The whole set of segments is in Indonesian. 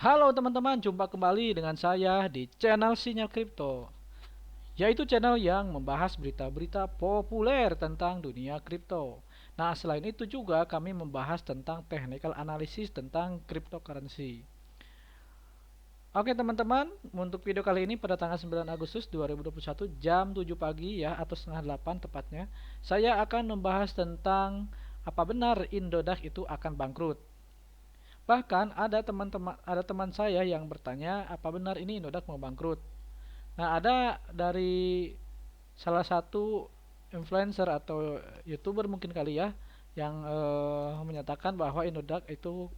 Halo teman-teman, jumpa kembali dengan saya di channel Sinyal Kripto, yaitu channel yang membahas berita-berita populer tentang dunia kripto. Nah, selain itu juga kami membahas tentang technical analysis tentang cryptocurrency. Oke teman-teman, untuk video kali ini pada tanggal 9 Agustus 2021 jam 7 pagi ya, atau setengah 8 tepatnya, saya akan membahas tentang apa benar Indodax itu akan bangkrut. Bahkan ada teman saya yang bertanya, apa benar ini Indodax mau bangkrut? Nah, ada dari salah satu influencer atau YouTuber mungkin kali ya yang menyatakan bahwa Indodax itu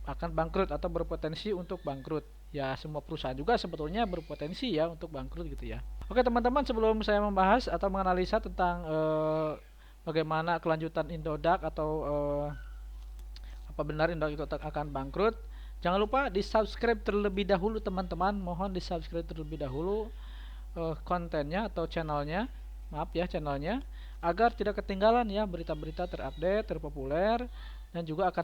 akan bangkrut atau berpotensi untuk bangkrut. Ya, semua perusahaan juga sebetulnya berpotensi ya untuk bangkrut gitu ya. Oke, teman-teman, sebelum saya membahas atau menganalisa tentang bagaimana kelanjutan Indodax atau apa benar Indodax itu akan bangkrut, jangan lupa di subscribe terlebih dahulu teman-teman. Mohon di subscribe terlebih dahulu kontennya atau channelnya, maaf ya channelnya, agar tidak ketinggalan ya berita-berita terupdate, terpopuler, dan juga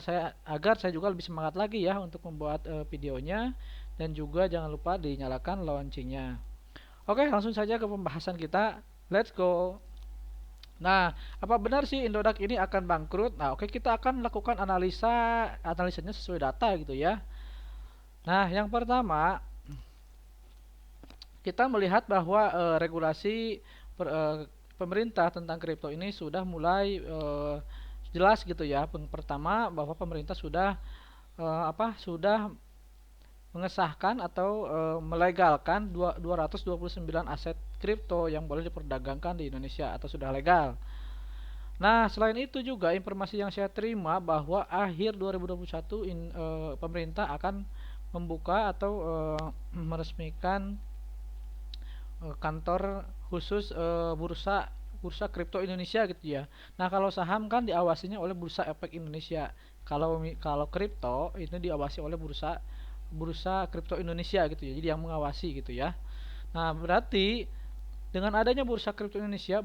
agar saya juga lebih semangat lagi ya untuk membuat videonya. Dan juga jangan lupa dinyalakan loncengnya. Oke, langsung saja ke pembahasan kita. Let's go. Nah, apa benar sih Indodax ini akan bangkrut? Nah, oke, kita akan melakukan analisanya sesuai data gitu ya. Nah, yang pertama kita melihat bahwa regulasi pemerintah tentang kripto ini sudah mulai jelas gitu ya. Pertama, bahwa pemerintah sudah mengesahkan atau melegalkan 229 aset kripto yang boleh diperdagangkan di Indonesia atau sudah legal. Nah, selain itu juga informasi yang saya terima bahwa akhir 2021 pemerintah akan membuka atau meresmikan kantor khusus bursa kripto Indonesia gitu ya. Nah, kalau saham kan diawasinya oleh Bursa Efek Indonesia. Kalau kripto itu diawasi oleh bursa kripto Indonesia gitu ya. Jadi yang mengawasi gitu ya. Nah, berarti dengan adanya bursa kripto Indonesia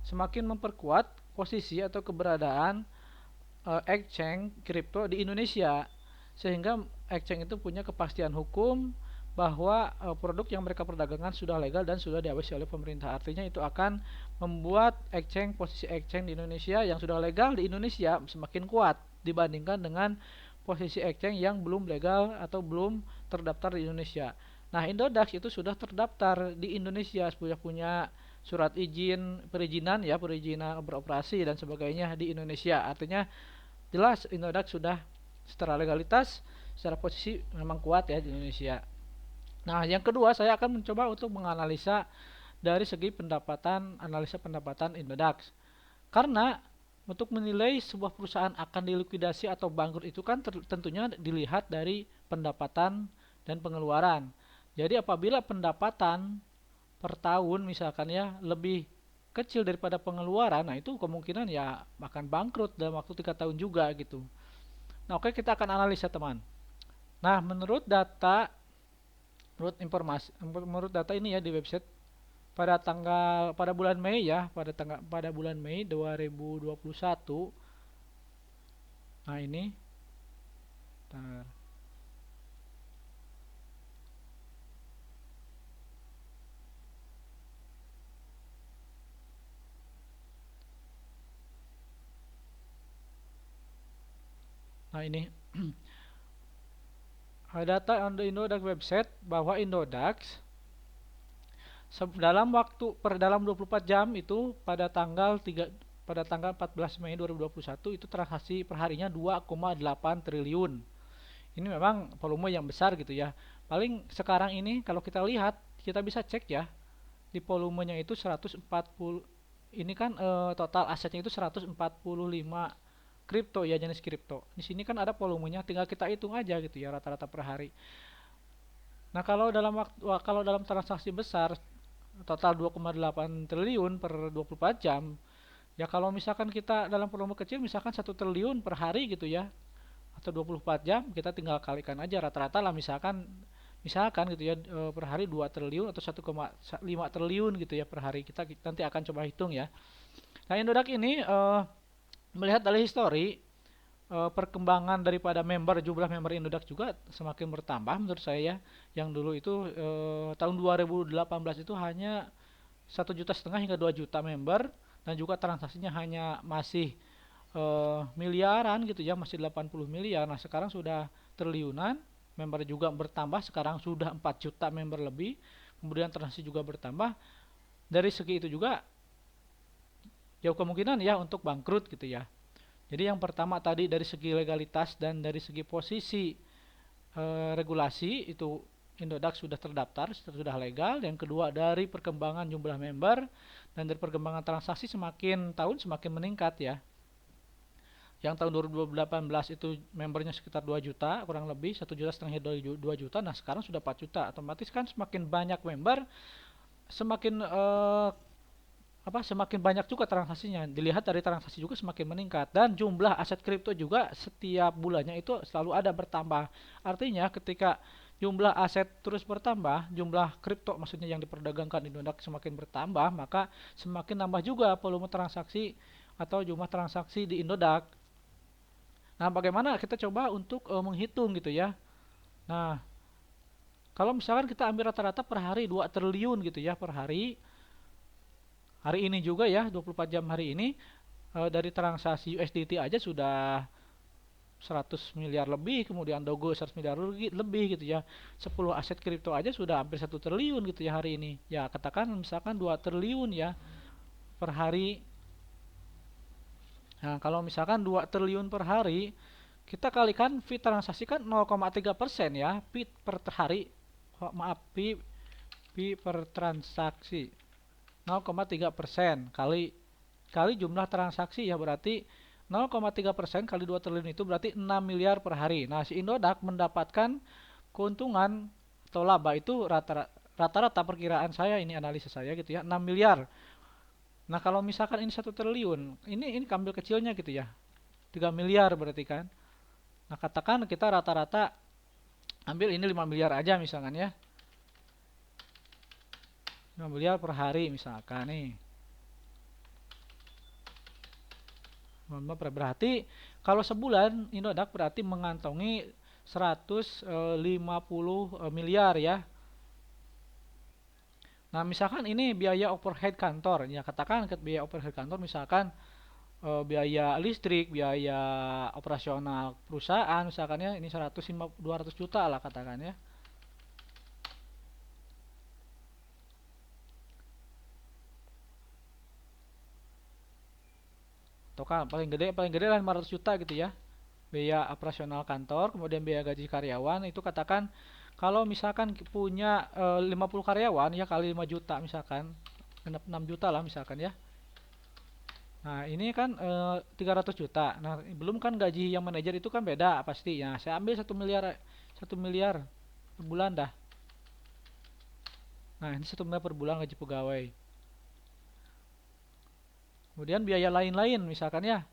semakin memperkuat posisi atau keberadaan exchange kripto di Indonesia, sehingga exchange itu punya kepastian hukum bahwa produk yang mereka perdagangkan sudah legal dan sudah diawasi oleh pemerintah. Artinya itu akan membuat posisi exchange di Indonesia yang sudah legal di Indonesia semakin kuat dibandingkan dengan posisi exchange yang belum legal atau belum terdaftar di Indonesia. Nah, Indodax itu sudah terdaftar di Indonesia, sudah punya surat perizinan beroperasi dan sebagainya di Indonesia. Artinya jelas Indodax sudah secara legalitas, secara posisi memang kuat ya di Indonesia. Nah, yang kedua saya akan mencoba untuk menganalisa dari segi analisa pendapatan Indodax. Karena untuk menilai sebuah perusahaan akan dilikuidasi atau bangkrut itu kan tentunya dilihat dari pendapatan dan pengeluaran. Jadi apabila pendapatan per tahun misalkan ya lebih kecil daripada pengeluaran, nah itu kemungkinan ya akan bangkrut dalam waktu 3 tahun juga gitu. Nah, oke, kita akan analisa teman. Nah, menurut data ini ya di website pada bulan Mei ya, pada bulan Mei 2021. Nah, ini. Bentar. Nah, ini data on the Indodax website bahwa Indodax dalam 24 jam itu pada tanggal 14 Mei 2021 itu transaksi perharinya 2,8 triliun. Ini memang volume yang besar gitu ya. Paling sekarang ini kalau kita lihat, kita bisa cek ya, di volumenya itu 140. Ini kan total asetnya itu 145 kripto ya, jenis kripto. Di sini kan ada volumenya, tinggal kita hitung aja gitu ya rata-rata per hari. Nah, kalau dalam transaksi besar total 2,8 triliun per 24 jam, ya kalau misalkan kita dalam volume kecil misalkan 1 triliun per hari gitu ya, atau 24 jam, kita tinggal kalikan aja rata-rata lah, misalkan gitu ya, per hari 2 triliun atau 1,5 triliun gitu ya per hari. Kita nanti akan coba hitung ya. Nah, Indodax ini melihat dari histori perkembangan daripada jumlah member Indodax juga semakin bertambah menurut saya ya. Yang dulu itu tahun 2018 itu hanya 1,5 juta hingga 2 juta member, dan juga transaksinya hanya masih miliaran gitu ya, masih 80 miliar. Nah, sekarang sudah triliunan, member juga bertambah, sekarang sudah 4 juta member lebih. Kemudian transaksi juga bertambah. Dari segi itu juga jauh kemungkinan ya untuk bangkrut gitu ya. Jadi yang pertama tadi dari segi legalitas dan dari segi posisi regulasi itu Indodax sudah terdaftar, sudah legal. Yang kedua dari perkembangan jumlah member dan dari perkembangan transaksi semakin tahun semakin meningkat ya. Yang tahun 2018 itu membernya sekitar 2 juta kurang lebih, 1,5 juta 2 juta. Nah, sekarang sudah 4 juta. Otomatis kan semakin banyak member, semakin semakin banyak juga transaksinya. Dilihat dari transaksi juga semakin meningkat, dan jumlah aset kripto juga setiap bulannya itu selalu ada bertambah. Artinya ketika jumlah aset terus bertambah, jumlah kripto maksudnya yang diperdagangkan di Indodax semakin bertambah, maka semakin nambah juga volume transaksi atau jumlah transaksi di Indodax. Nah, bagaimana kita coba untuk menghitung gitu ya. Nah, kalau misalkan kita ambil rata-rata per hari 2 triliun gitu ya per hari. Hari ini juga ya, 24 jam hari ini dari transaksi USDT aja sudah 100 miliar lebih, kemudian Dogo 100 miliar lebih gitu ya. 10 aset kripto aja sudah hampir 1 triliun gitu ya hari ini. Ya, katakan misalkan 2 triliun ya per hari. Nah, kalau misalkan 2 triliun per hari, kita kalikan fee transaksi kan 0,3% ya, fee per hari. Oh, maaf, fee per transaksi 0,3% kali jumlah transaksi ya, berarti 0,3% kali 2 triliun itu berarti 6 miliar per hari. Nah, si Indodax mendapatkan keuntungan atau laba itu rata-rata perkiraan saya, ini analisa saya gitu ya, 6 miliar. Nah, kalau misalkan ini 1 triliun, ini ambil kecilnya gitu ya. 3 miliar berarti kan. Nah, katakan kita rata-rata ambil ini 5 miliar aja misalkan ya. 5 miliar per hari misalkan nih. Berarti kalau sebulan Indodax berarti mengantongi 150 miliar ya. Nah, misalkan ini biaya overhead kantor, ya katakan biaya overhead kantor misalkan biaya listrik, biaya operasional perusahaan misalkan ya, ini 200 juta lah katakan ya. Atau kan paling gede lah 500 juta gitu ya. Biaya operasional kantor, kemudian biaya gaji karyawan itu katakan kalau misalkan punya 50 karyawan ya kali 5 juta misalkan, 6 juta lah misalkan ya. Nah, ini kan 300 juta. Nah, belum kan gaji yang manajer itu kan beda pasti. Ya, saya ambil 1 miliar per bulan dah. Nah, ini 1 miliar per bulan gaji pegawai. Kemudian biaya lain-lain misalkan ya.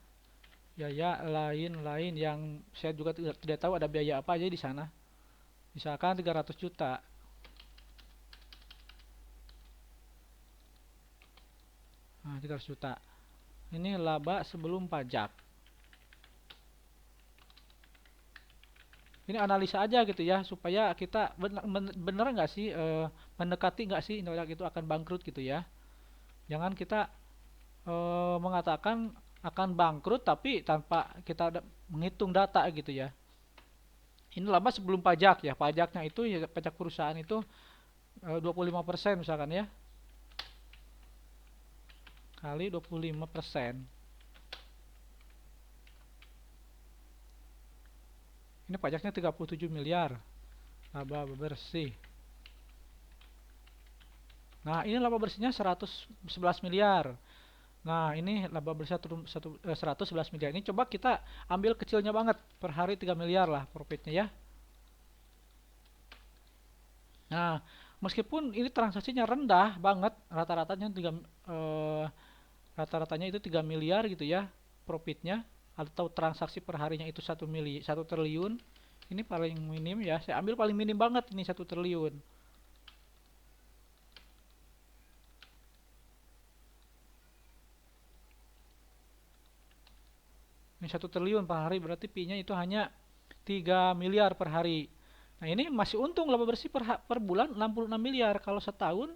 Biaya lain-lain yang saya juga tidak tahu ada biaya apa aja di sana. Misalkan 300 juta. Nah, 300 juta. Ini laba sebelum pajak. Ini analisa aja gitu ya, supaya kita bener nggak sih mendekati nggak sih Indodax itu akan bangkrut gitu ya. Jangan kita mengatakan akan bangkrut tapi tanpa kita menghitung data gitu ya. Ini laba sebelum pajak ya, pajaknya itu ya, pajak perusahaan itu 25% misalkan ya, kali 25%. Ini pajaknya 37 miliar laba bersih. Nah, ini laba bersihnya 111 miliar. Nah, ini laba bersih 111 miliar. Ini coba kita ambil kecilnya banget, per hari 3 miliar lah profitnya ya. Nah, meskipun ini transaksinya rendah banget, rata-ratanya itu 3 miliar gitu ya profitnya, atau transaksi per harinya itu 1 triliun. Ini paling minim ya, saya ambil paling minim banget ini 1 triliun. Ini 1 triliun per hari berarti Pi-nya itu hanya 3 miliar per hari. Nah, ini masih untung laba bersih per bulan 66 miliar. Kalau setahun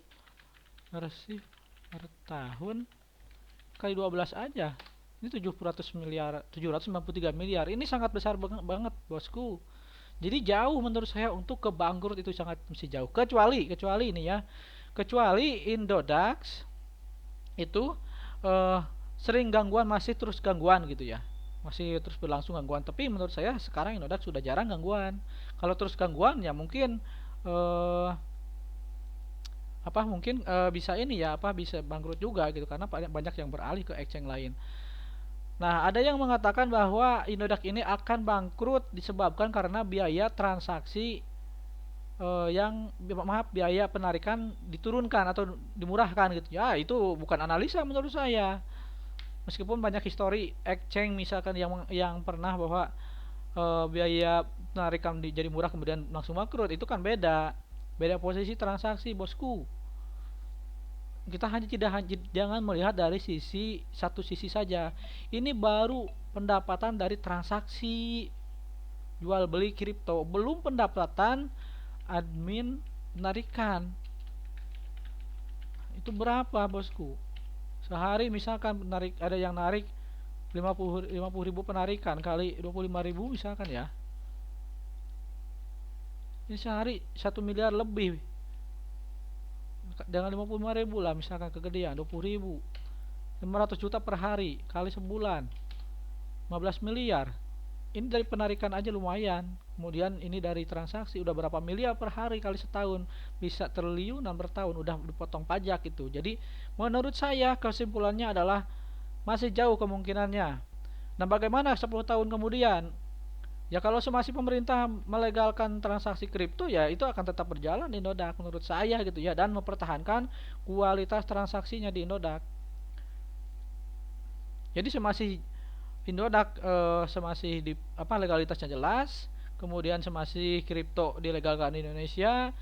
bersih per tahun kali 12 aja. Ini 700 miliar, 793 miliar. Ini sangat besar banget, bosku. Jadi jauh menurut saya untuk ke bangkrut itu sangat masih jauh. Kecuali ini ya. Kecuali Indodax itu eh, sering gangguan, masih terus gangguan gitu ya. Masih terus berlangsung gangguan. Tapi menurut saya sekarang Indodax sudah jarang gangguan. Kalau terus gangguan ya mungkin eh mungkin bisa ini ya, bisa bangkrut juga gitu karena banyak yang beralih ke exchange lain. Nah, ada yang mengatakan bahwa Indodax ini akan bangkrut disebabkan karena biaya transaksi biaya penarikan diturunkan atau dimurahkan gitu. Ya, itu bukan analisa menurut saya. Meskipun banyak histori exchange misalkan yang pernah bahwa biaya penarikan jadi murah kemudian langsung bangkrut, itu kan beda. Beda posisi transaksi, bosku. Kita jangan melihat dari satu sisi saja. Ini baru pendapatan dari transaksi jual beli kripto, belum pendapatan admin penarikan. Itu berapa, bosku? Sehari misalkan ada yang narik 50 ribu penarikan kali 25 ribu misalkan ya. Ini sehari 1 miliar lebih. Dengan 55 ribu lah misalkan kegedean 20 ribu, 500 juta per hari kali sebulan 15 miliar. Ini dari penarikan aja lumayan. Kemudian ini dari transaksi udah berapa miliar per hari kali setahun, bisa triliunan per tahun, udah dipotong pajak itu. Jadi menurut saya kesimpulannya adalah masih jauh kemungkinannya. Nah, bagaimana 10 tahun kemudian? Ya kalau masih pemerintah melegalkan transaksi kripto ya itu akan tetap berjalan di Indodax menurut saya gitu ya, dan mempertahankan kualitas transaksinya di Indodax. Jadi semasih Indodax semasih legalitasnya jelas, kemudian semasih kripto dilegalkan di Indonesia,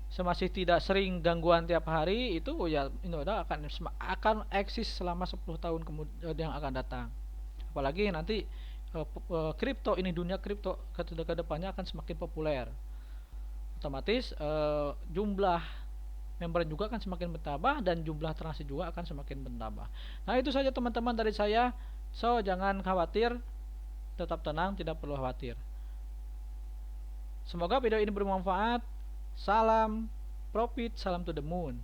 semasih tidak sering gangguan tiap hari, itu ya Indodax akan eksis selama 10 tahun kemudian yang akan datang. Apalagi nanti kripto ini, dunia kripto ke depannya akan semakin populer, otomatis jumlah member juga akan semakin bertambah dan jumlah transaksi juga akan semakin bertambah. Nah, itu saja teman-teman dari saya. So, jangan khawatir, tetap tenang, tidak perlu khawatir. Semoga video ini bermanfaat. Salam profit, salam to the moon.